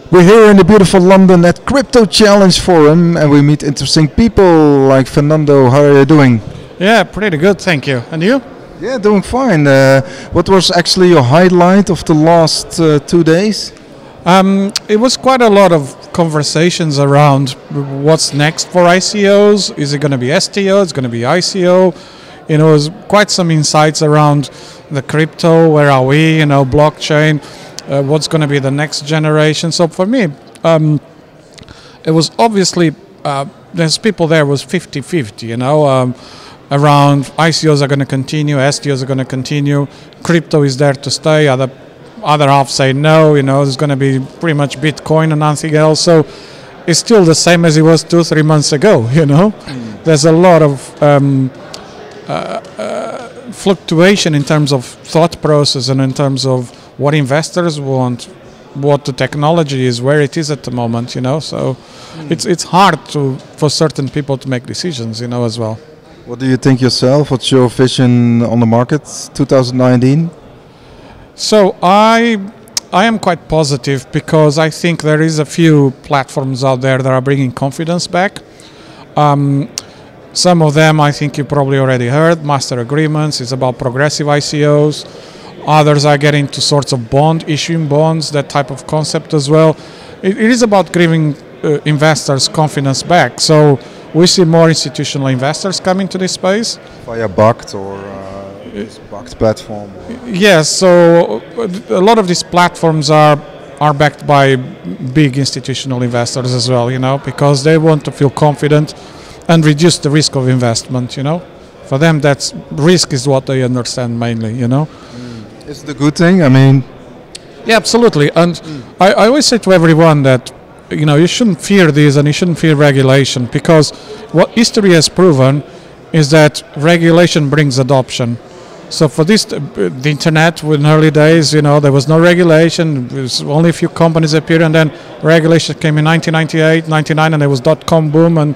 We're here in the beautiful London at Crypto Challenge Forum, and we meet interesting people like Fernando. How are you doing? Yeah, pretty good, thank you. And you? Yeah, doing fine. What was actually your highlight of the last 2 days? It was quite a lot of conversations around what's next for ICOs. Is it going to be STO? It's going to be ICO. You know, there's quite some insights around the crypto. Where are we? You know, blockchain. What's going to be the next generation? So for me, it was obviously there's people there was 50-50. You know, around ICOs are going to continue, STOs are going to continue. Crypto is there to stay. Other half say no. You know, there's going to be pretty much Bitcoin and nothing else. So it's still the same as it was 2-3 months ago. You know, there's a lot of fluctuation in terms of thought process and in terms of what investors want, what the technology is, where it is at the moment. You know, so it's hard for certain people to make decisions. You know, as well. What do you think yourself? What's your vision on the market 2019? So I am quite positive because I think there is a few platforms out there that are bringing confidence back. Some of them I think you probably already heard. Master agreements is about progressive ICOs. Others are getting to sorts of issuing bonds, that type of concept as well. It is about giving investors confidence back. So we see more institutional investors coming to this space. Via Bucked or this Bucked platform? Yes, so a lot of these platforms are backed by big institutional investors as well, you know, because they want to feel confident and reduce the risk of investment, you know. For them, that's risk is what they understand mainly, you know. Is it a good thing? I mean... Yeah, absolutely. And I always say to everyone that, you know, you shouldn't fear this and you shouldn't fear regulation, because what history has proven is that regulation brings adoption. So for this, the internet in early days, you know, there was no regulation. There was only a few companies appeared, and then regulation came in 1998, 99, and there was .com boom, and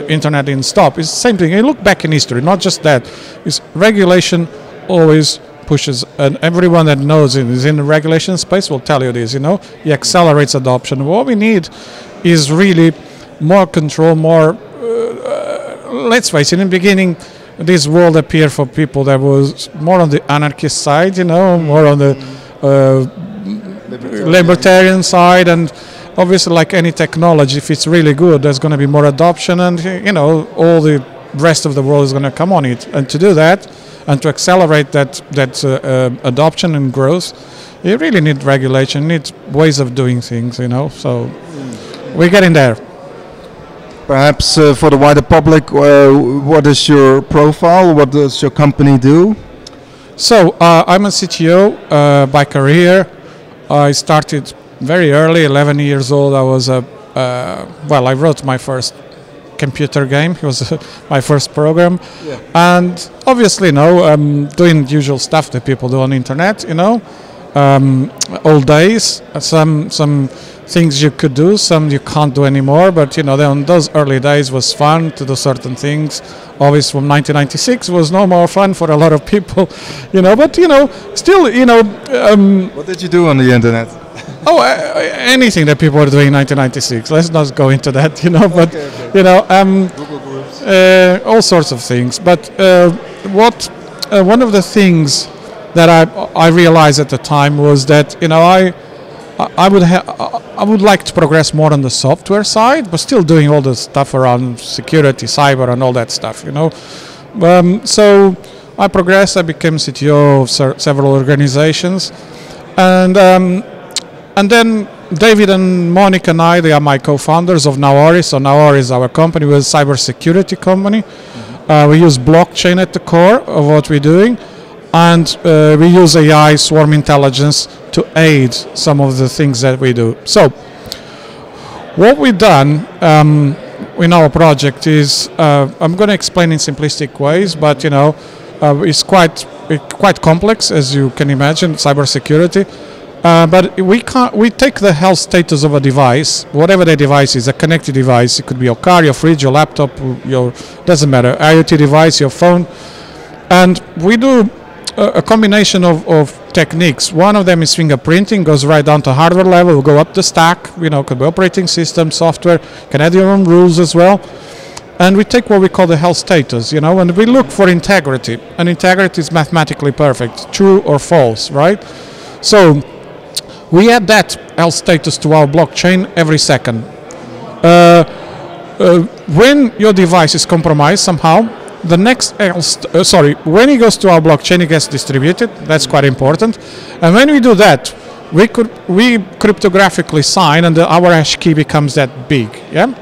internet didn't stop. It's the same thing. You look back in history, not just that. It's regulation always pushes, and everyone that knows it is in the regulation space will tell you this, you know. It accelerates adoption. What we need is really more control, more, let's face it, in the beginning, this world appeared for people that was more on the anarchist side, you know, more on the libertarian side, and obviously like any technology, if it's really good, there's going to be more adoption, and, you know, all the rest of the world is going to come on it. And to do that, and to accelerate that adoption and growth, you really need regulation, need ways of doing things, you know. So we're getting there. Perhaps for the wider public, what is your profile? What does your company do? So I'm a CTO by career. I started very early, 11 years old. I was I wrote my first computer game. It was my first program, and obviously, you know, doing the usual stuff that people do on the internet. You know, old days. Some things you could do, some you can't do anymore. But you know, on those early days was fun to do certain things. Obviously, from 1996 was no more fun for a lot of people. You know, but you know, still, you know. What did you do on the internet? Oh, anything that people were doing in 1996. Let's not go into that, you know. But you know, Google groups, all sorts of things. But one of the things that I realized at the time was that, you know, I would like to progress more on the software side, but still doing all the stuff around security, cyber, and all that stuff, you know. So I progressed. I became CTO of several organizations, and then David and Monica and I, they are my co-founders of Noaris. So Noaris, our company, was a cybersecurity company. We use blockchain at the core of what we're doing, and we use AI, swarm intelligence, to aid some of the things that we do. So what we've done in our project is, I'm going to explain in simplistic ways, but you know, it's quite complex, as you can imagine, cybersecurity. But we take the health status of a device, whatever the device is, a connected device. It could be your car, your fridge, your laptop, doesn't matter, IoT device, your phone, and we do a combination of techniques. One of them is fingerprinting, goes right down to hardware level, will go up the stack, could be operating system, software, can add your own rules as well. And we take what we call the health status, and we look for integrity. And integrity is mathematically perfect, true or false, right? So we add that health status to our blockchain every second. When your device is compromised somehow, the next when it goes to our blockchain, it gets distributed. That's quite important. And when we do that, we cryptographically sign, and our hash key becomes that big. Yeah.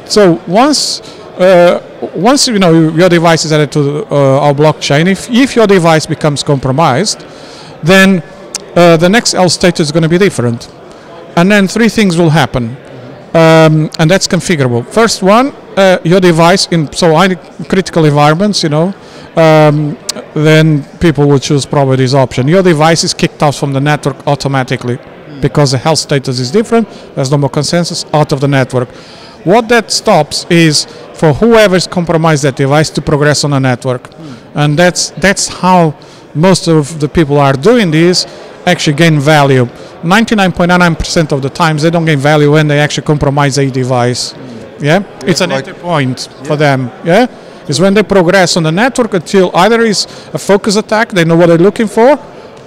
So once your device is added to our blockchain, if your device becomes compromised, then the next health status is going to be different, and then three things will happen. And that's configurable. First one, your device in high critical environments, then people will choose probably this option. Your device is kicked out from the network automatically because the health status is different. There's no more consensus, out of the network. What that stops is for whoever's compromised that device to progress on the network, and that's how most of the people are doing this. Actually gain value. 99.99% of the times they don't gain value when they actually compromise a device. Yeah, it's an entry point for them. Yeah, is when they progress on the network until either is a focus attack, they know what they're looking for,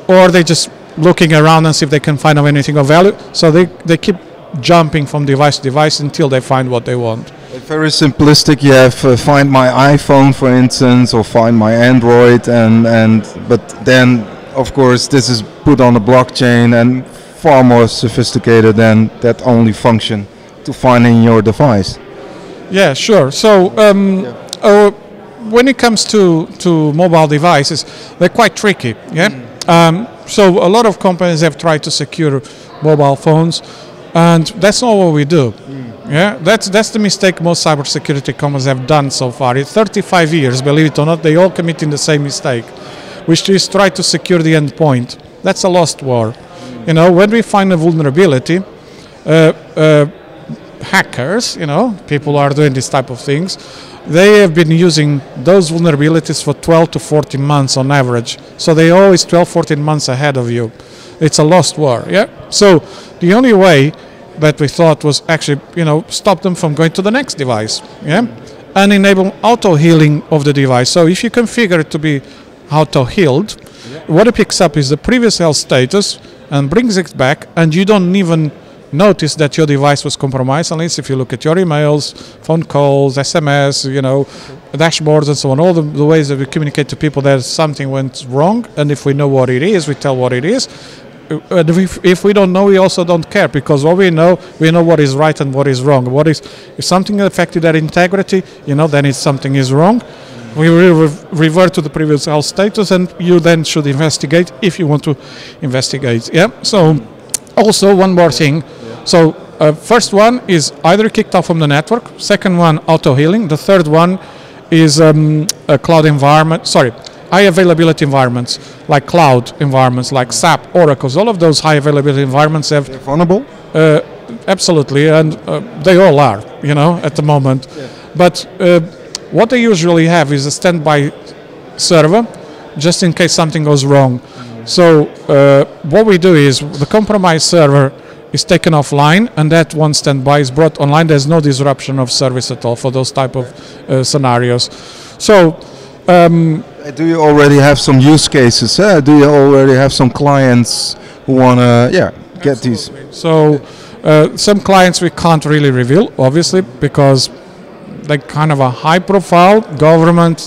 or they just looking around and see if they can find anything of value. So they keep jumping from device to device until they find what they want. Very simplistic. You have find my iPhone, for instance, or find my Android, but then of course this is put on a blockchain and far more sophisticated than that only function to finding your device. Yeah, sure. So when it comes to mobile devices, they're quite tricky. Yeah. So a lot of companies have tried to secure mobile phones, and that's not what we do. Yeah, that's the mistake most cybersecurity companies have done so far. In 35 years, believe it or not, they all committing the same mistake, which is try to secure the endpoint. That's a lost war. When we find a vulnerability, hackers, people are doing this type of things, they have been using those vulnerabilities for 12 to 14 months on average. So they're always 12, 14 months ahead of you. It's a lost war, yeah? So the only way that we thought was actually, stop them from going to the next device, yeah? And enable auto-healing of the device. So if you configure it to be auto-healed, what it picks up is the previous health status and brings it back, and you don't even notice that your device was compromised unless if you look at your emails, phone calls, SMS, dashboards and so on, all the ways that we communicate to people that something went wrong, and if we know what it is, we tell what it is. And if we don't know, we also don't care, because what we know what is right and what is wrong. If something affected that integrity, then it's something is wrong. We will revert to the previous health status, and you then should investigate if you want to investigate. Yeah. So also one more thing. So first one is either kicked off from the network. Second one, auto-healing. The third one is a cloud environment. High availability environments, like cloud environments, like SAP, Oracles. All of those high availability environments have... They're vulnerable? Absolutely, and they all are, at the moment. Yeah. But what they usually have is a standby server, just in case something goes wrong. So what we do is the compromised server is taken offline, and that one standby is brought online. There's no disruption of service at all for those type of scenarios. So do you already have some use cases? Do you already have some clients who want to get these? So some clients we can't really reveal, obviously, because they're kind of a high profile, government,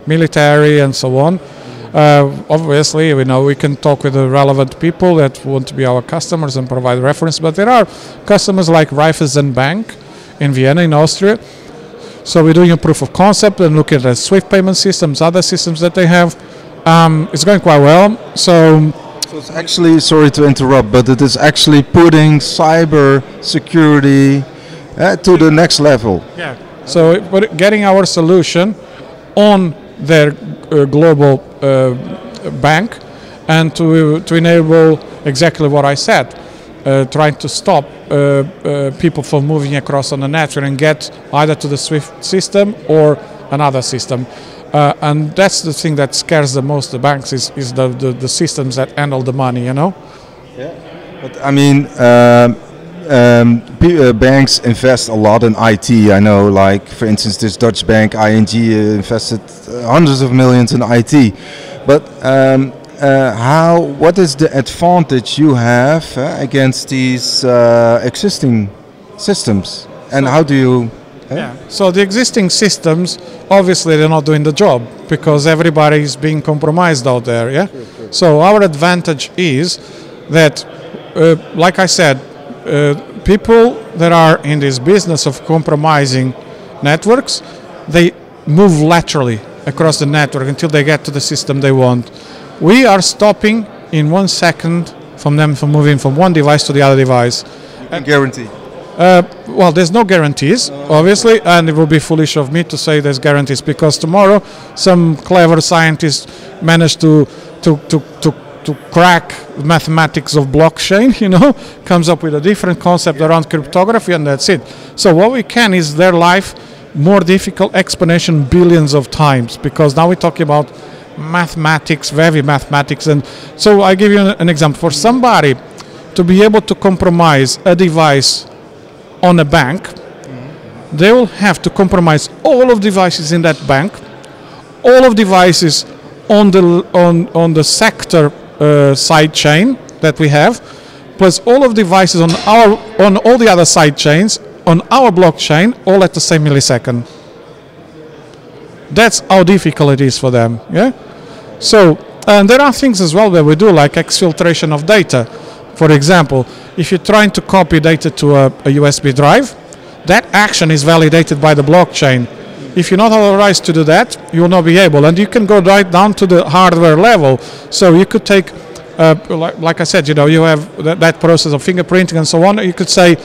military and so on. Obviously, we can talk with the relevant people that want to be our customers and provide reference, but there are customers like Raiffeisen Bank in Vienna, in Austria. So we're doing a proof of concept and looking at SWIFT payment systems, other systems that they have. It's going quite well. So it's actually, sorry to interrupt, but it is actually putting cyber security to the next level. Yeah. So getting our solution on their global bank, and to enable exactly what I said, trying to stop people from moving across on the network and get either to the SWIFT system or another system. And that's the thing that scares the most the banks is the systems that handle the money, you know. Yeah. But I mean, banks invest a lot in IT. I know, like for instance, this Dutch bank ING invested hundreds of millions in IT. But what is the advantage you have against these existing systems, and how do you? Yeah. So the existing systems, obviously, they're not doing the job because everybody is being compromised out there. Yeah. Sure. So our advantage is that, like I said, people that are in this business of compromising networks, they move laterally across the network until they get to the system they want. We are stopping in 1 second from them from moving from one device to the other device. And guarantee. Well, there's no guarantees, obviously, and it would be foolish of me to say there's guarantees because tomorrow some clever scientist managed to crack mathematics of blockchain, you know, comes up with a different concept around cryptography, and that's it. So what we can is their life more difficult exponential billions of times, because now we're talking about mathematics, heavy mathematics. And so I give you an example. For somebody to be able to compromise a device on a bank, they will have to compromise all of devices in that bank, all of devices on the sector side chain that we have, plus all of devices on all the other side chains on our blockchain, all at the same millisecond. That's how difficult it is for them. Yeah. So, and there are things as well that we do, like exfiltration of data. For example, if you're trying to copy data to a USB drive, that action is validated by the blockchain. If you're not authorized to do that, you will not be able. And you can go right down to the hardware level. So you could take, like I said, you know, you have that process of fingerprinting and so on. You could say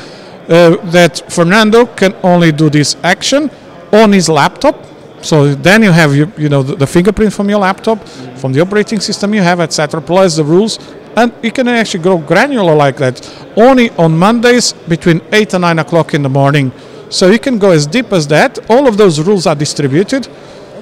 that Fernando can only do this action on his laptop. So then you have you know the fingerprint from your laptop, from the operating system you have, etc. Plus the rules, and you can actually go granular like that. Only on Mondays between 8 and 9 o'clock in the morning. So you can go as deep as that. All of those rules are distributed,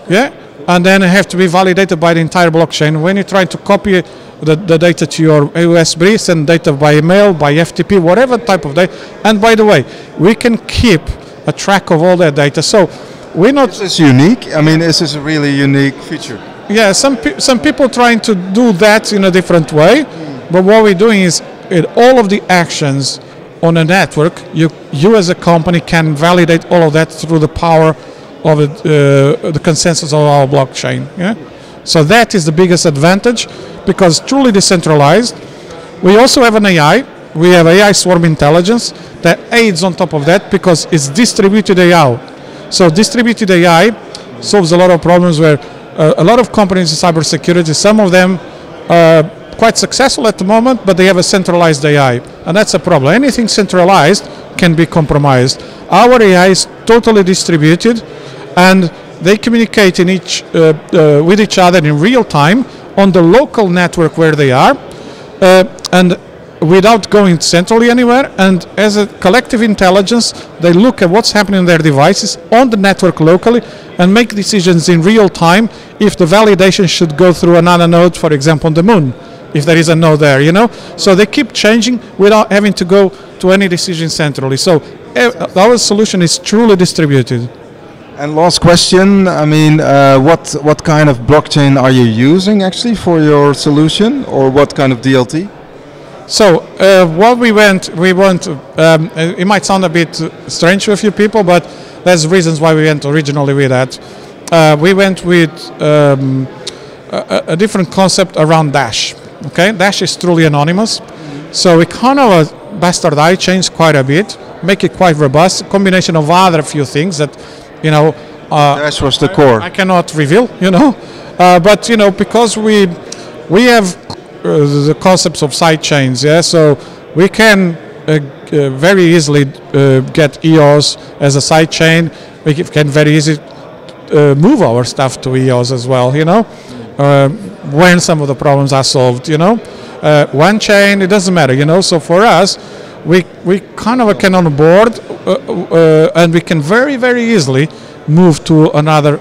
yeah, and then have to be validated by the entire blockchain. When you try to copy the data to your USB, send data by email, by FTP, whatever type of data. And by the way, we can keep a track of all that data. So we're not. This is unique. I mean, this is a really unique feature. Yeah, some people trying to do that in a different way, but what we're doing is all of the actions on a network, you as a company can validate all of that through the power of the consensus of our blockchain. Yeah, so that is the biggest advantage because truly decentralized. We also have an AI. We have AI swarm intelligence that aids on top of that because it's distributed AI. So distributed AI solves a lot of problems where a lot of companies in cybersecurity, some of them quite successful at the moment, but they have a centralized AI, and that's a problem. Anything centralized can be compromised. Our AI is totally distributed, and they communicate with each other in real time on the local network where they are, and without going centrally anywhere. And as a collective intelligence, they look at what's happening in their devices on the network locally and make decisions in real time if the validation should go through another node, for example, on the moon, if there is a node there, you know. So they keep changing without having to go to any decision centrally. So our solution is truly distributed. And last question, I mean, what kind of blockchain are you using actually for your solution, or what kind of DLT? So what we went, it might sound a bit strange to a few people, but there's reasons why we went originally with that. We went with a different concept around Dash. Okay, Dash is truly anonymous, so we kind of bastardize, change quite a bit, make it quite robust. A combination of other few things that, you know, Dash was the core. I cannot reveal, you know, but you know, because we have the concepts of side chains, yeah, so we can very easily get EOS as a side chain. We can very easily move our stuff to EOS as well, you know, when some of the problems are solved, you know. One chain, it doesn't matter, you know. So for us, we kind of can on board, and we can very easily move to another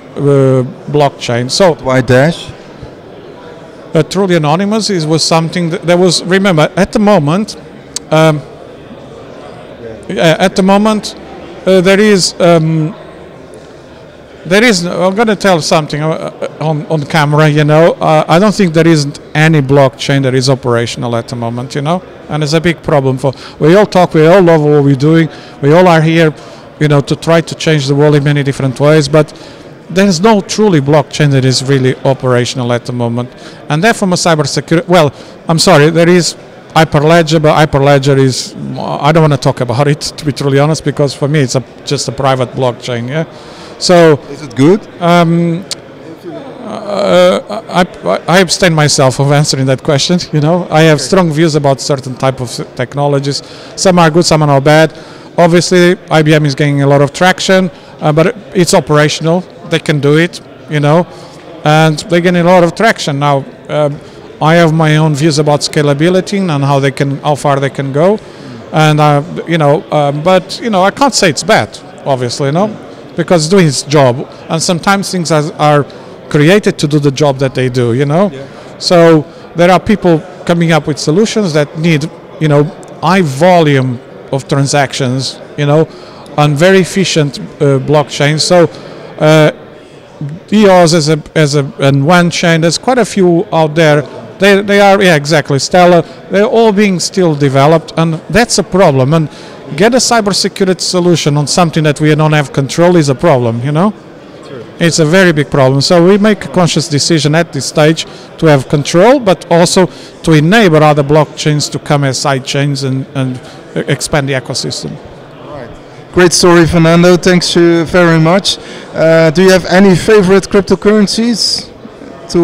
blockchain. So why Dash? Truly anonymous was something that was, remember, at the moment, there is. I'm going to tell something on camera. I don't think there isn't any blockchain that is operational at the moment. And it's a big problem for. We all talk. We all love what we're doing. We all are here, to try to change the world in many different ways. But there's no truly blockchain that is really operational at the moment. And that from a cybersecurity. Well, I'm sorry. There is Hyperledger, but Hyperledger is. I don't want to talk about it, to be truly honest, because for me it's just a private blockchain. Yeah. So is it good? I abstain myself from answering that question. I have strong views about certain type of technologies. Some are good, some are not bad. Obviously, IBM is gaining a lot of traction, but it's operational. They can do it, and they're getting a lot of traction now. I have my own views about scalability and how far they can go, and but I can't say it's bad. Obviously, because it's doing its job, and sometimes things are created to do the job that they do, So there are people coming up with solutions that need, high volume of transactions, on very efficient blockchains. So EOS and one chain, there's quite a few out there. They are, exactly, Stellar. They're all being still developed, and that's a problem. And get a cybersecurity solution on something that we don't have control is a problem, Sure. It's a very big problem. So we make a conscious decision at this stage to have control, but also to enable other blockchains to come as side chains and expand the ecosystem. Right. Great story, Fernando. Thanks you very much. Do you have any favorite cryptocurrencies to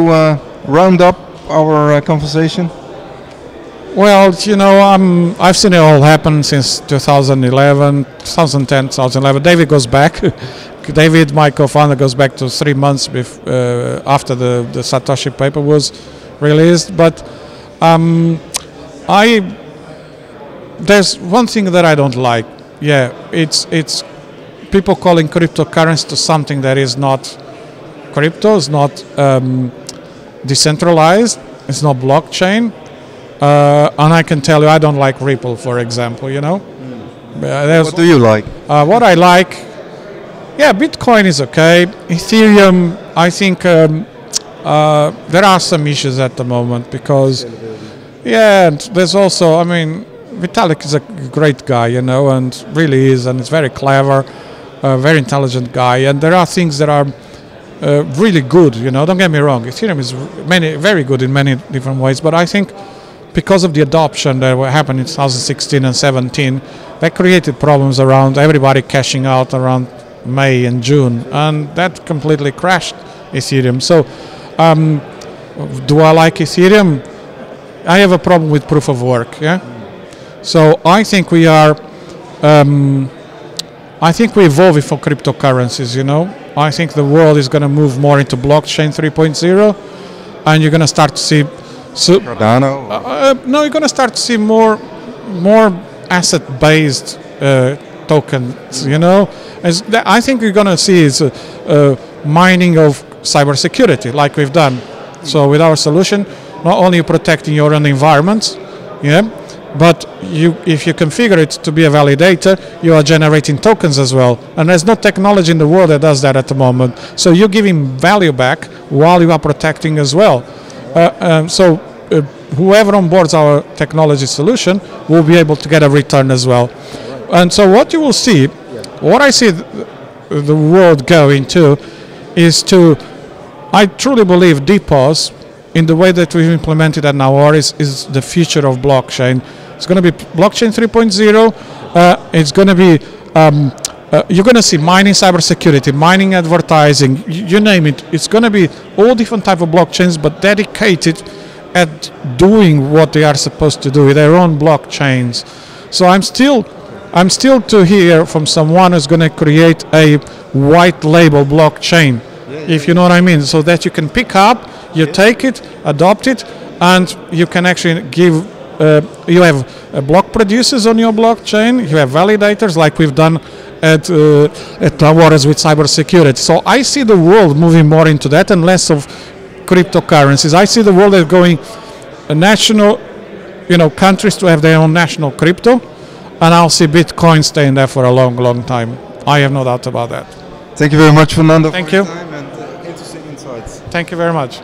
round up our conversation? Well, I've seen it all happen since 2011, 2010, 2011. David goes back. David, my co-founder, goes back to 3 months after the Satoshi paper was released. But there's one thing that I don't like. Yeah, it's people calling cryptocurrency to something that is not crypto, it's not decentralized, it's not blockchain. And I can tell you, I don't like Ripple, for example. What do you like? What I like, Bitcoin is okay. Ethereum, I think there are some issues at the moment because, and there's also, Vitalik is a great guy, and really is, and it's very clever, very intelligent guy, and there are things that are really good. Don't get me wrong. Ethereum is very good in many different ways, but I think, because of the adoption that happened in 2016 and 17, that created problems around everybody cashing out around May and June, and that completely crashed Ethereum. So, do I like Ethereum? I have a problem with proof of work. So I think we are. I think we're evolving for cryptocurrencies. I think the world is going to move more into blockchain 3.0, and you're going to start to see. Cardano? No, you're going to start to see more asset-based tokens. I think you're going to see is mining of cybersecurity, like we've done. So with our solution, not only protecting your own environments, but if you configure it to be a validator, you are generating tokens as well. And there's no technology in the world that does that at the moment. So you're giving value back while you are protecting as well. So whoever onboards our technology solution will be able to get a return as well. And so what you will see, what I see the world going to, is I truly believe DPoS, in the way that we've implemented at Noaris, is the future of blockchain. It's going to be blockchain 3.0. It's going to be you're going to see mining cybersecurity, mining advertising, you name it. It's going to be all different type of blockchains, but dedicated at doing what they are supposed to do with their own blockchains. So I'm still to hear from someone who's going to create a white label blockchain, if you know what I mean, so that you can pick up, you take it, adopt it, and you can actually give you have block producers on your blockchain, you have validators like we've done at Noaris with cybersecurity. So I see the world moving more into that and less of cryptocurrencies. I see the world as going national, countries to have their own national crypto, and I'll see Bitcoin staying there for a long, long time. I have no doubt about that. Thank you very much, Fernando. Thank you. For your time and interesting insights. Thank you very much.